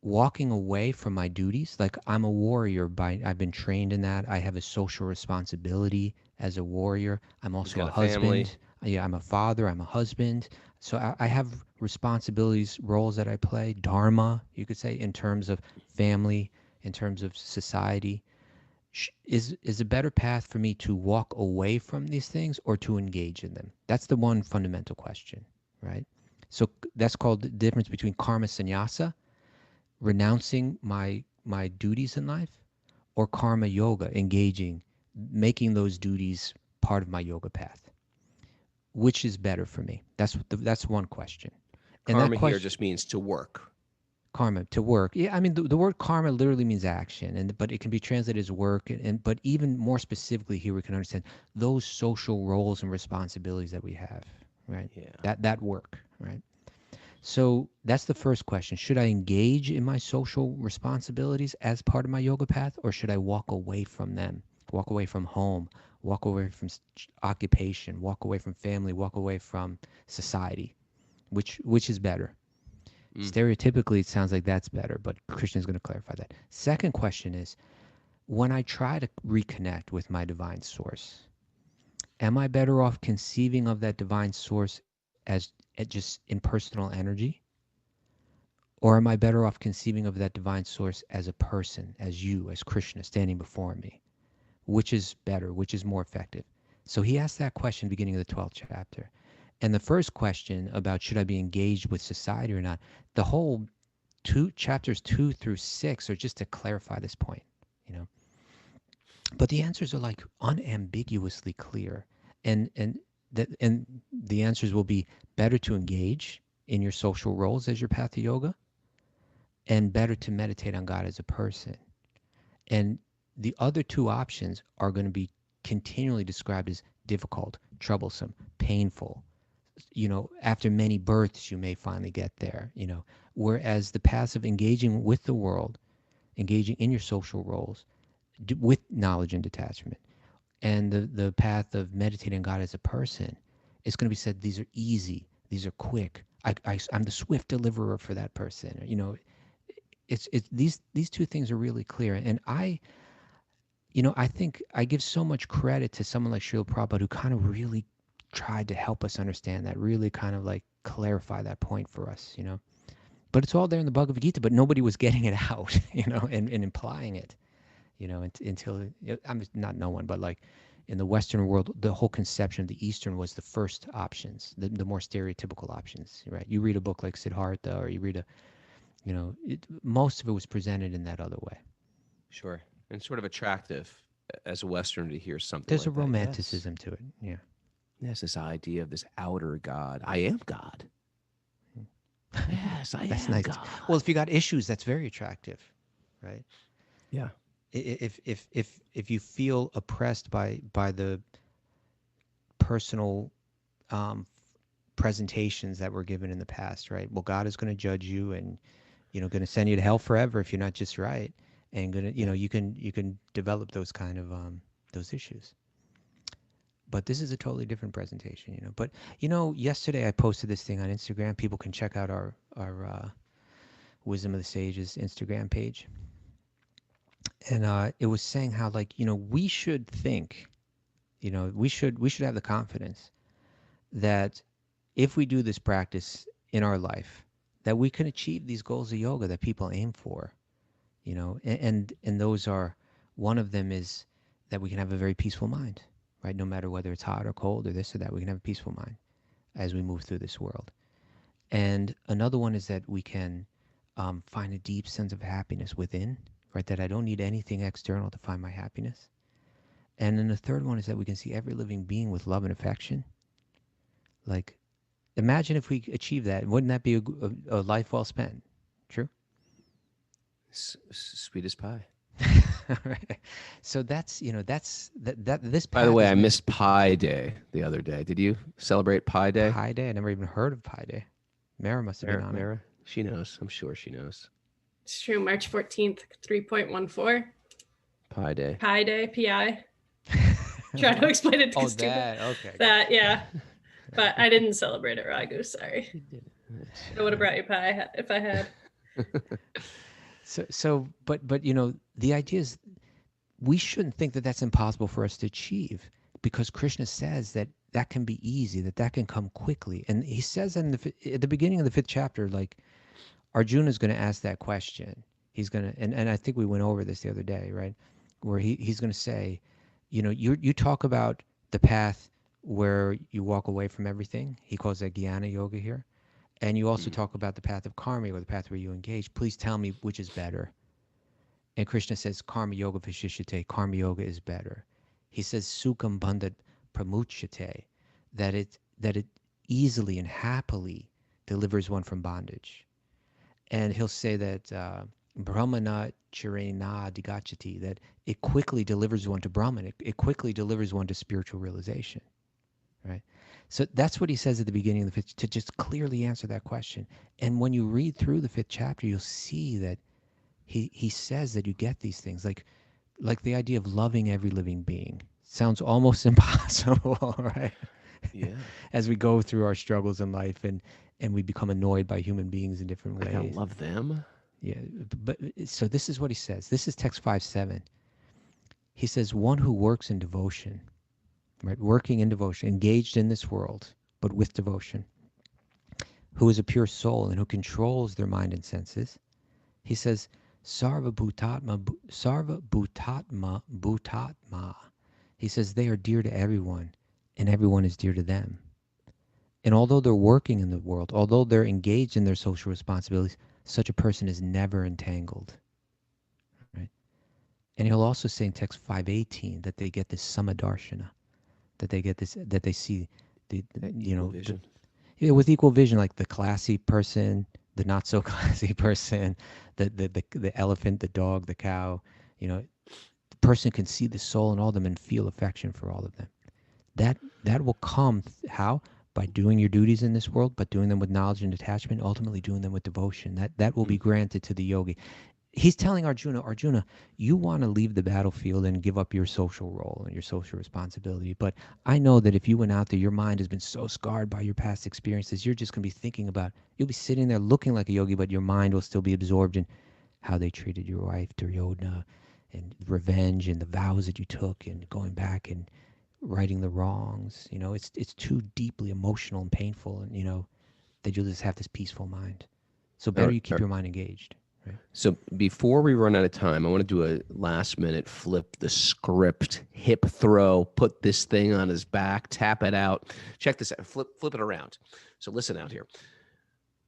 walking away from my duties? Like, I'm a warrior, I've been trained in that. I have a social responsibility as a warrior. I'm also a husband. Family. Yeah, I'm a father, I'm a husband. So I have responsibilities, roles that I play, dharma, you could say, in terms of family, in terms of society. Is a better path for me to walk away from these things or to engage in them? That's the one fundamental question, right? So that's called the difference between karma sannyasa, renouncing my duties in life, or karma yoga, making those duties part of my yoga path. Which is better for me? That's one question. And karma here just means to work. Karma, to work. Yeah, I mean, the word karma literally means action, but it can be translated as work. But even more specifically here, we can understand those social roles and responsibilities that we have, right? Yeah. That work, right? So that's the first question. Should I engage in my social responsibilities as part of my yoga path, or should I walk away from them? walk away from home, walk away from occupation, walk away from family, walk away from society. Which is better? Stereotypically, it sounds like that's better, but Krishna is going to clarify that. Second question is, when I try to reconnect with my divine source, am I better off conceiving of that divine source as just impersonal energy? Or am I better off conceiving of that divine source as a person, as you, as Krishna standing before me? Which is better? Which is more effective? So he asked that question beginning of the 12th chapter. And the first question about should I be engaged with society or not, the whole chapters 2 through 6 are just to clarify this point, you know. But the answers are like unambiguously clear. And the answers will be better to engage in your social roles as your path to yoga, and better to meditate on God as a person. And the other two options are going to be continually described as difficult, troublesome, painful. You know, after many births, you may finally get there, you know. Whereas the path of engaging with the world, engaging in your social roles, with knowledge and detachment, and the path of meditating on God as a person, it's going to be said, these are easy, these are quick. I'm the swift deliverer for that person. You know, it's these two things are really clear. And I think I give so much credit to someone like Srila Prabhupada, who kind of really tried to help us understand that, really kind of like clarify that point for us, you know. But it's all there in the Bhagavad Gita, but nobody was getting it out, you know, and implying it, you know, until, I'm not no one, but like in the Western world, the whole conception of the Eastern was the first options, the more stereotypical options, right? You read a book like Siddhartha, or you read most of it was presented in that other way. Sure. And sort of attractive as a Western to hear something There's like a romanticism to it, yeah. Yes, this idea of this outer God. I am God. Yes, I That's am nice. God. Well, if you got issues, that's very attractive, right? Yeah. If you feel oppressed by the personal presentations that were given in the past, right? Well, God is going to judge you, and going to send you to hell forever if you're not just right, and you can develop those kind of those issues. But this is a totally different presentation, But yesterday I posted this thing on Instagram. People can check out our Wisdom of the Sages Instagram page. And it was saying how, we should think, we should have the confidence that if we do this practice in our life, that we can achieve these goals of yoga that people aim for, and those are, one of them is that we can have a very peaceful mind, right? No matter whether it's hot or cold or this or that, we can have a peaceful mind as we move through this world. And another one is that we can find a deep sense of happiness within, right? That I don't need anything external to find my happiness. And then the third one is that we can see every living being with love and affection. Like, imagine if we achieve that. Wouldn't that be a life well spent? True? Sweet as pie. Right. So that's, this. By the way, I missed Pi Day the other day. Did you celebrate Pi Day? Pi Day? I never even heard of Pi Day. Mara must have been on Mara? She knows. I'm sure she knows. It's true. March 14th, 3.14. Pi Day. Pi Day, P-I. Try to explain it to Oh, stupid. that. Okay. That, yeah. But I didn't celebrate it, Raghu. Sorry. I would have brought you pie if I had. But the idea is we shouldn't think that that's impossible for us to achieve, because Krishna says that can be easy, that can come quickly. And he says at the beginning of the 5th chapter, like, Arjuna is going to ask that question. He's going to, and I think we went over this the other day, right? Where he's going to say, you talk about the path where you walk away from everything. He calls that jnana yoga here. And you also talk about the path of karma, or the path where you engage. Please tell me which is better. And Krishna says, karma yoga vishishyate, karma yoga is better. He says, sukham bandhat pramuchyate, that it easily and happily delivers one from bondage. And he'll say that brahmana chirena digachati, that it quickly delivers one to Brahman. It quickly delivers one to spiritual realization, right? So that's what he says at the beginning of the 5th, to just clearly answer that question. And when you read through the 5th chapter, you'll see that he says that you get these things. Like like the idea of loving every living being sounds almost impossible, right? Yeah. As we go through our struggles in life and we become annoyed by human beings in different I gotta ways. love them. Yeah, but so this is what he says. This is text 5:7. He says, one who works in devotion, right? Working in devotion, engaged in this world, but with devotion, who is a pure soul and who controls their mind and senses. He says, Sarva Bhutatma. He says they are dear to everyone, and everyone is dear to them. And although they're working in the world, although they're engaged in their social responsibilities, such a person is never entangled. Right? And he'll also say in text 5:18 that they get this samadarshana, that they get this, that they see the vision. with equal vision, like the classy person, the not so classy person, the elephant, the dog, the cow. The person can see the soul in all of them and feel affection for all of them. That will come how? By doing your duties in this world, but doing them with knowledge and detachment, ultimately doing them with devotion. That will be granted to the yogi. He's telling Arjuna, you want to leave the battlefield and give up your social role and your social responsibility. But I know that if you went out there, your mind has been so scarred by your past experiences, you're just going to be thinking about, you'll be sitting there looking like a yogi, but your mind will still be absorbed in how they treated your wife, Duryodhana, and revenge and the vows that you took and going back and righting the wrongs. It's too deeply emotional and painful, and that you'll just have this peaceful mind. So better you keep your mind engaged. Right. So before we run out of time, I want to do a last minute flip the script, hip throw, put this thing on his back, tap it out. Check this out, flip it around. So listen out here.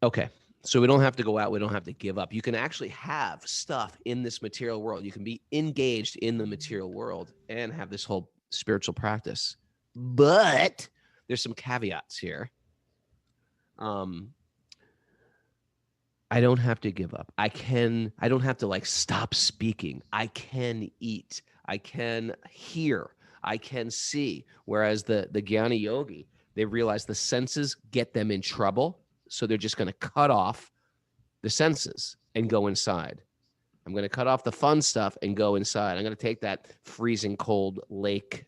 Okay. So we don't have to go out. We don't have to give up. You can actually have stuff in this material world. You can be engaged in the material world and have this whole spiritual practice. But there's some caveats here. I don't have to give up. I don't have to stop speaking. I can eat. I can hear. I can see. Whereas the Jnana Yogi, they realize the senses get them in trouble. So they're just going to cut off the senses and go inside. I'm going to cut off the fun stuff and go inside. I'm going to take that freezing cold lake,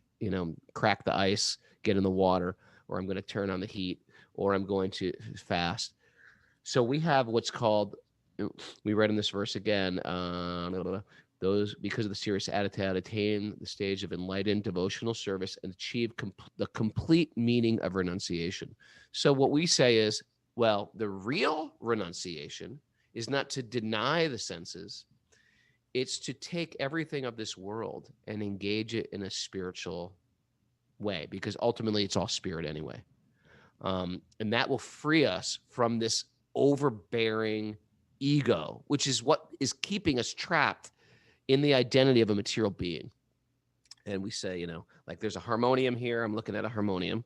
crack the ice, get in the water, or I'm going to turn on the heat, or I'm going to fast. So we have what's called, we read in this verse again, those, because of the serious attitude, attain the stage of enlightened devotional service and achieve the complete meaning of renunciation. So what we say is, well, the real renunciation is not to deny the senses. It's to take everything of this world and engage it in a spiritual way, because ultimately it's all spirit anyway. And that will free us from this overbearing ego, which is what is keeping us trapped in the identity of a material being. And we say, there's a harmonium here. I'm looking at a harmonium.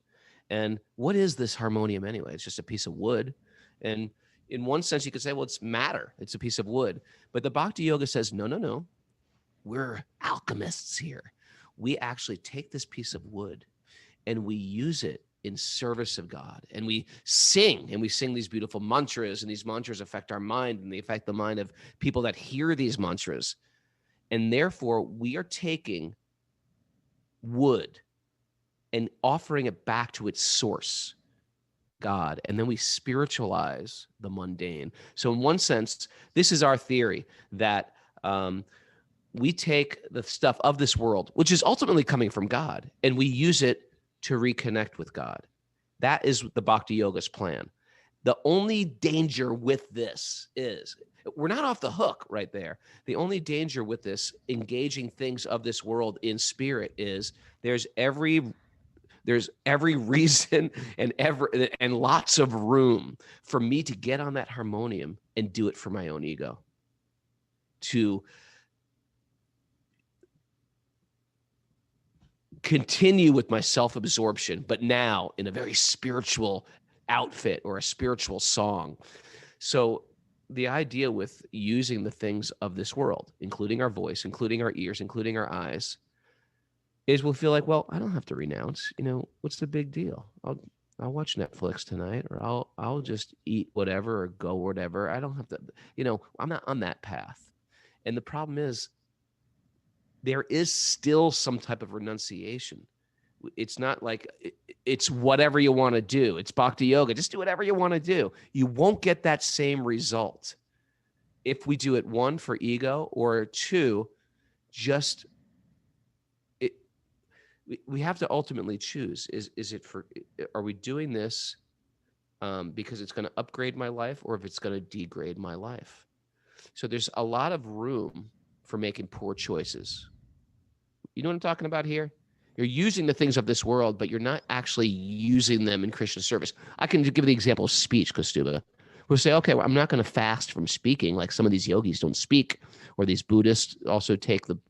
And what is this harmonium anyway? It's just a piece of wood. And in one sense, you could say, well, it's matter. It's a piece of wood. But the Bhakti Yoga says, no. We're alchemists here. We actually take this piece of wood and we use it in service of God. And we sing these beautiful mantras, and these mantras affect our mind, and they affect the mind of people that hear these mantras. And therefore, we are taking wood and offering it back to its source, God. And then we spiritualize the mundane. So in one sense, this is our theory that we take the stuff of this world, which is ultimately coming from God, and we use it to reconnect with God. That is the Bhakti Yoga's plan. The only danger with this is, we're not off the hook right there. The only danger with this engaging things of this world in spirit is there's every reason and lots of room for me to get on that harmonium and do it for my own ego, to continue with my self-absorption, but now in a very spiritual outfit or a spiritual song. So the idea with using the things of this world, including our voice, including our ears, including our eyes, is we'll feel like, well, I don't have to renounce. What's the big deal? I'll watch Netflix tonight, or I'll just eat whatever or go whatever. I don't have to, I'm not on that path. And the problem is, there is still some type of renunciation. It's not like it's whatever you want to do. It's Bhakti-yogi. Just do whatever you want to do. You won't get that same result if we do it, one, for ego, or two, just it. We have to ultimately choose. Is it for? Are we doing this because it's going to upgrade my life, or if it's going to degrade my life? So there's a lot of room for making poor choices. You know what I'm talking about here? You're using the things of this world, but you're not actually using them in Krishna service. I can give the example of speech, Kaustubha. We'll say, okay, well, I'm not going to fast from speaking, like some of these yogis don't speak, or these Buddhists also take some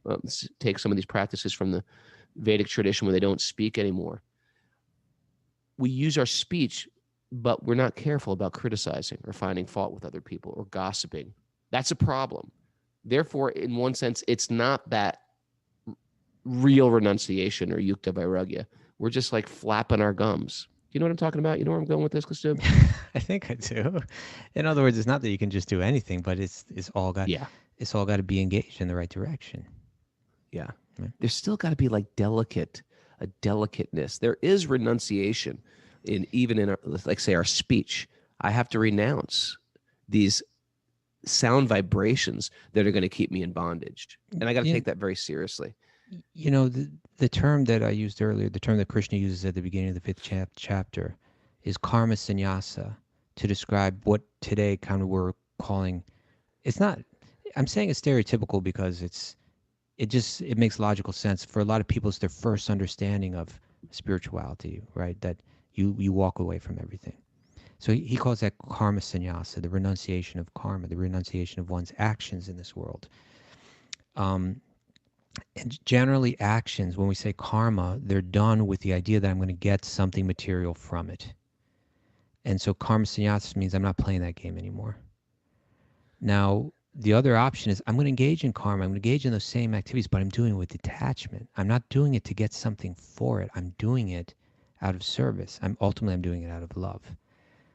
of these practices from the Vedic tradition where they don't speak anymore. We use our speech, but we're not careful about criticizing or finding fault with other people or gossiping. That's a problem. Therefore, in one sense, it's not that real renunciation or yukta vairagya. We're just like flapping our gums. You know what I'm talking about? You know where I'm going with this, Kaustubha? I think I do. In other words, it's not that you can just do anything, but it's all got to be engaged in the right direction. Yeah. Right. There's still got to be like a delicateness. There is renunciation even in our, like say, our speech. I have to renounce these sound vibrations that are going to keep me in bondage. And I got to take that very seriously. You know, the term that I used earlier, the term that Krishna uses at the beginning of the 5th chapter is karma sannyasa, to describe what today kind of we're calling, it's not, I'm saying it's stereotypical because it makes logical sense. For a lot of people, it's their first understanding of spirituality, right? That you walk away from everything. So he calls that karma sannyasa, the renunciation of karma, the renunciation of one's actions in this world. And generally actions, when we say karma, they're done with the idea that I'm going to get something material from it. And so karma sannyasa means I'm not playing that game anymore. Now, the other option is I'm going to engage in karma. I'm going to engage in those same activities, but I'm doing it with detachment. I'm not doing it to get something for it. I'm doing it out of service. I'm doing it out of love.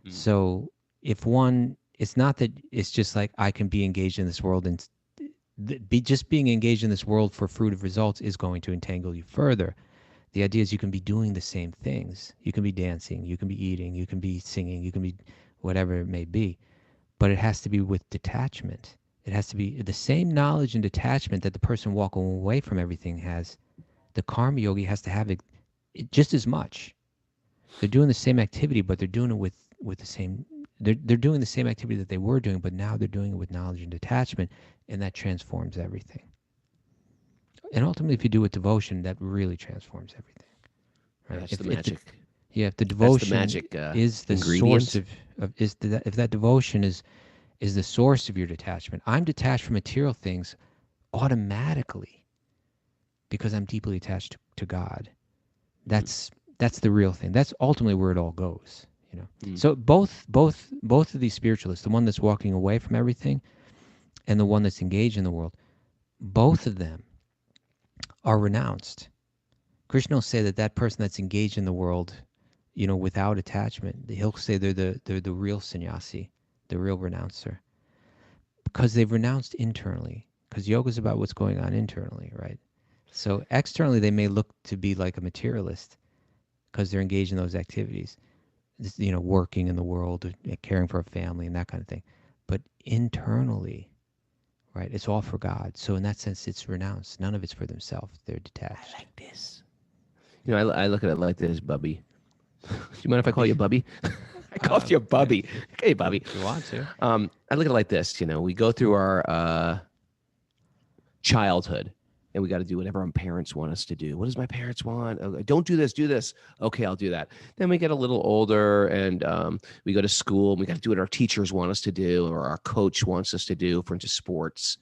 Mm. So it's not that it's just like I can be engaged in this world and just being engaged in this world for fruitive results is going to entangle you further. The idea is you can be doing the same things. You can be dancing, you can be eating, you can be singing, you can be whatever it may be. But it has to be with detachment. It has to be the same knowledge and detachment that the person walking away from everything has. The karma yogi has to have it just as much. They're doing the same activity, but they're doing it with the same. They're doing the same activity that they were doing, but now they're doing it with knowledge and detachment, and that transforms everything. And ultimately, if you do it with devotion, that really transforms everything. Right? That's the magic. If the devotion is the source if that devotion is the source of your detachment, I'm detached from material things automatically because I'm deeply attached to God. That's the real thing. That's ultimately where it all goes. You know. So both of these spiritualists, the one that's walking away from everything and the one that's engaged in the world, both of them are renounced. Krishna will say that person that's engaged in the world, you know, without attachment, he'll say they're the real sannyasi, the real renouncer, because they've renounced internally. Because yoga is about what's going on internally, right? So externally, they may look to be like a materialist because they're engaged in those activities, you know, working in the world, caring for a family, and that kind of thing. But internally, right, it's all for God. So in that sense, it's renounced. None of it's for themselves. They're detached. I like this. You know, I look at it like this, Bubby. Do you mind if I call you Bubby? I called you Bubby. Hey, Bubby. If you want to. I look at it like this. You know, we go through our childhood, and we got to do whatever our parents want us to do. What does my parents want? Oh, don't do this, do this. Okay, I'll do that. Then we get a little older, and we go to school, and we got to do what our teachers want us to do, or our coach wants us to do, for instance, sports.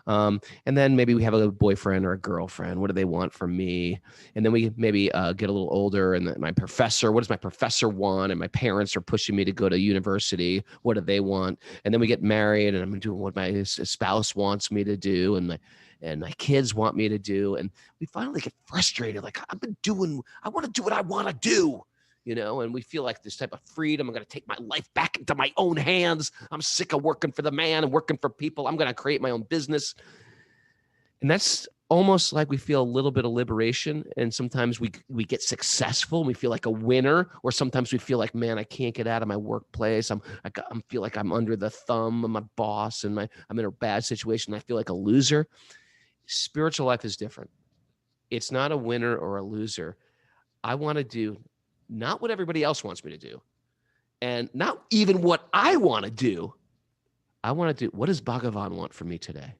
And then maybe we have a boyfriend or a girlfriend. What do they want from me? And then we maybe get a little older, and my professor, what does my professor want? And my parents are pushing me to go to university. What do they want? And then we get married, and I'm doing what my spouse wants me to do, and my kids want me to do. And we finally get frustrated. Like, I want to do what I want to do. You know, and we feel like this type of freedom. I'm going to take my life back into my own hands. I'm sick of working for the man and working for people. I'm going to create my own business. And that's almost like we feel a little bit of liberation, and sometimes we get successful and we feel like a winner, or sometimes we feel like, man, I can't get out of my workplace. I feel like I'm under the thumb of my boss, and I'm in a bad situation. I feel like a loser. Spiritual life is different. It's not a winner or a loser. I want to do not what everybody else wants me to do, and not even what I want to do. I want to do, what does Bhagavan want from me today?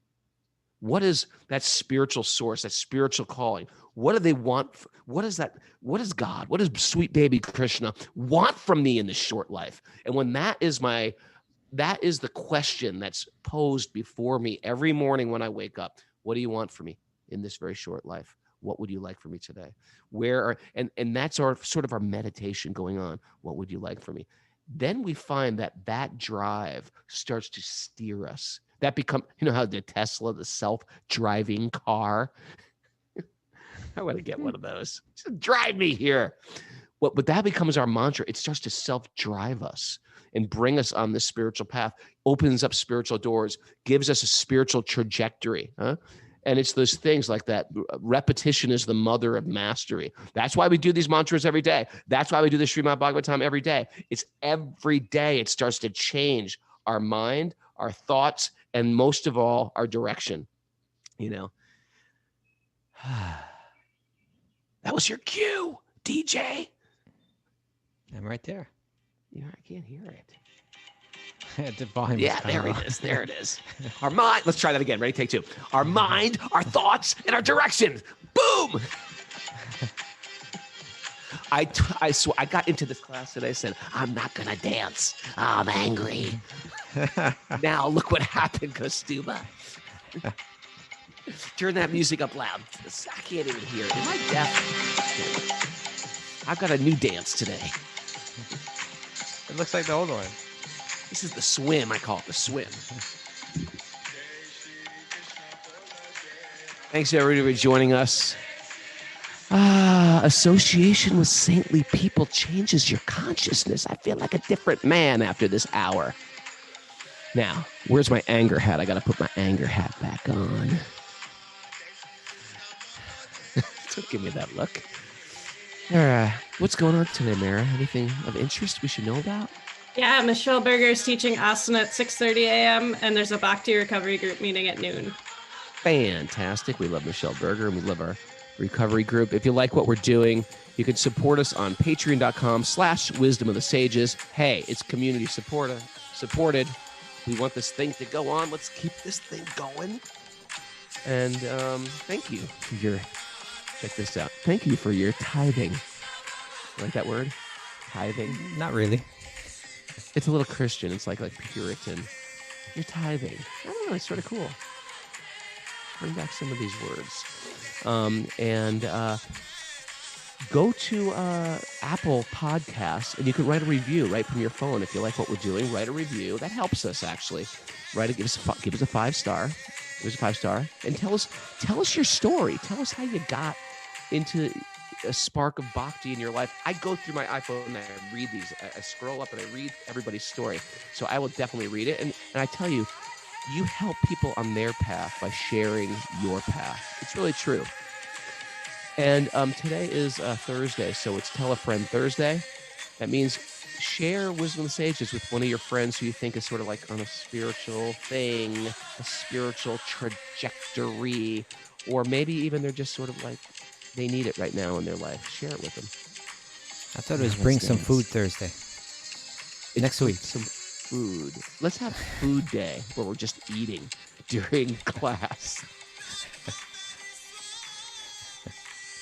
What is that spiritual source, that spiritual calling? What do they want? What is that? What is God? What does sweet baby Krishna want from me in this short life? And when that is the question that's posed before me every morning when I wake up. What do you want from me in this very short life? What would you like from me today? And that's our sort of our meditation going on. What would you like from me? Then we find that drive starts to steer us. That become, how the Tesla, the self-driving car. I want to get one of those. Just drive me here. But that becomes our mantra. It starts to self-drive us and bring us on this spiritual path, opens up spiritual doors, gives us a spiritual trajectory. And it's those things like that. Repetition is the mother of mastery. That's why we do these mantras every day. That's why we do the Srimad Bhagavatam every day. It's every day it starts to change our mind, our thoughts, and most of all, our direction. That was your cue, DJ. I'm right there. Yeah, I can't hear it. The volume. Yeah, there it is. There it is. Our mind. Let's try that again. Ready? Take two. Our mind, our thoughts, and our direction. Boom. I swear, I got into this class today. I said, I'm not gonna dance. I'm angry. Now look what happened, Kaustubha. Turn that music up loud. I can't even hear it. Am I deaf? I've got a new dance today. It looks like the old one. This is the swim. I call it the swim. Thanks, everybody, for joining us. Association with saintly people changes your consciousness. I feel like a different man after this hour. Now, where's my anger hat? I got to put my anger hat back on. Don't give me that look. What's going on today, Mara? Anything of interest we should know about? Yeah, Michelle Berger is teaching asana at 6:30 a.m. and there's a Bhakti recovery group meeting at noon. Fantastic. We love Michelle Berger and we love our recovery group. If you like what we're doing, you can support us on patreon.com/wisdom of the sages. Hey, it's community supported. We want this thing to go on. Let's keep this thing going. And thank you for your, check this out. Thank you for your tithing. You like that word? Tithing? Not really. It's a little Christian. It's like Puritan. You're tithing. I don't know. It's sort of cool. Bring back some of these words. Go to Apple Podcasts, and you can write a review right from your phone. If you like what we're doing, write a review. That helps us, actually. Give us a 5-star. Give us a 5-star. And tell us your story. Tell us how you got into a spark of bhakti in your life. I go through my iPhone and I read these. I scroll up and I read everybody's story. So I will definitely read it. And I tell you, you help people on their path by sharing your path. It's really true. And today is Thursday, so it's Tell a Friend Thursday. That means share Wisdom of the Sages with one of your friends who you think is sort of like on a spiritual thing, a spiritual trajectory, or maybe even they're just sort of like, they need it right now in their life. Share it with them. I thought it was Bring Some Food Thursday. Next week. Some food. Let's have food day where we're just eating during class.